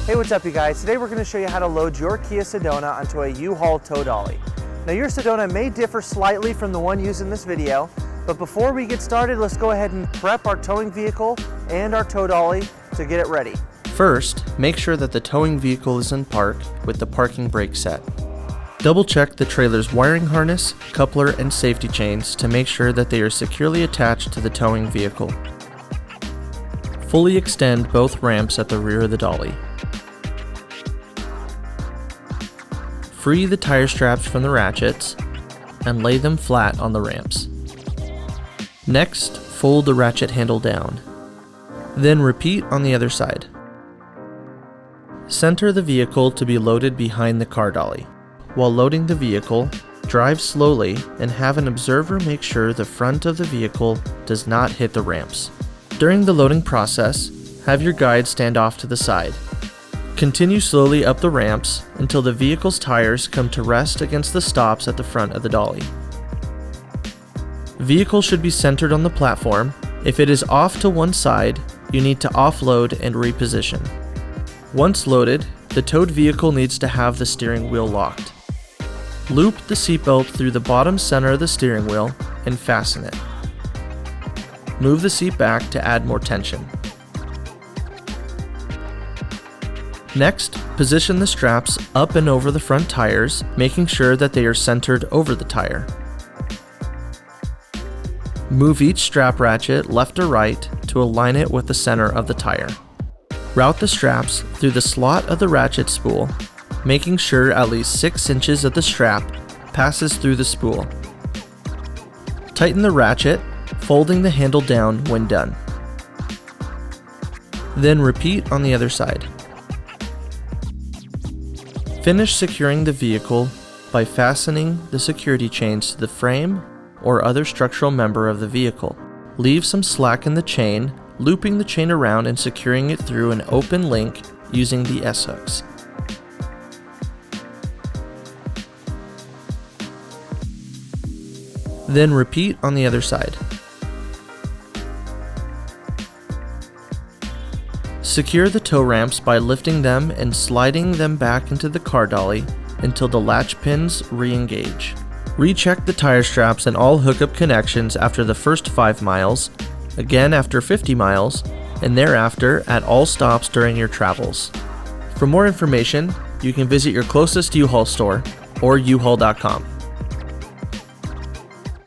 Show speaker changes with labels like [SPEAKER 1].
[SPEAKER 1] Hey, what's up you guys? Today we're going to show you how to load your Kia Sedona onto a U-Haul Tow Dolly. Now your Sedona may differ slightly from the one used in this video, but before we get started, let's go ahead and prep our towing vehicle and our tow dolly to get it ready.
[SPEAKER 2] First, make sure that the towing vehicle is in park with the parking brake set. Double check the trailer's wiring harness, coupler, and safety chains to make sure that they are securely attached to the towing vehicle. Fully extend both ramps at the rear of the dolly. Free the tire straps from the ratchets and lay them flat on the ramps. Next, fold the ratchet handle down. Then repeat on the other side. Center the vehicle to be loaded behind the car dolly. While loading the vehicle, drive slowly and have an observer make sure the front of the vehicle does not hit the ramps. During the loading process, have your guide stand off to the side. Continue slowly up the ramps until the vehicle's tires come to rest against the stops at the front of the dolly. Vehicle should be centered on the platform. If it is off to one side, you need to offload and reposition. Once loaded, the towed vehicle needs to have the steering wheel locked. Loop the seatbelt through the bottom center of the steering wheel and fasten it. Move the seat back to add more tension. Next, position the straps up and over the front tires, making sure that they are centered over the tire. Move each strap ratchet left or right to align it with the center of the tire. Route the straps through the slot of the ratchet spool, making sure at least 6 inches of the strap passes through the spool. Tighten the ratchet, folding the handle down when done. Then repeat on the other side. Finish securing the vehicle by fastening the security chains to the frame or other structural member of the vehicle. Leave some slack in the chain, looping the chain around and securing it through an open link using the S-hooks. Then repeat on the other side. Secure the tow ramps by lifting them and sliding them back into the car dolly until the latch pins re-engage. Recheck the tire straps and all hookup connections after the first 5 miles, again after 50 miles, and thereafter at all stops during your travels. For more information, you can visit your closest U-Haul store or uhaul.com.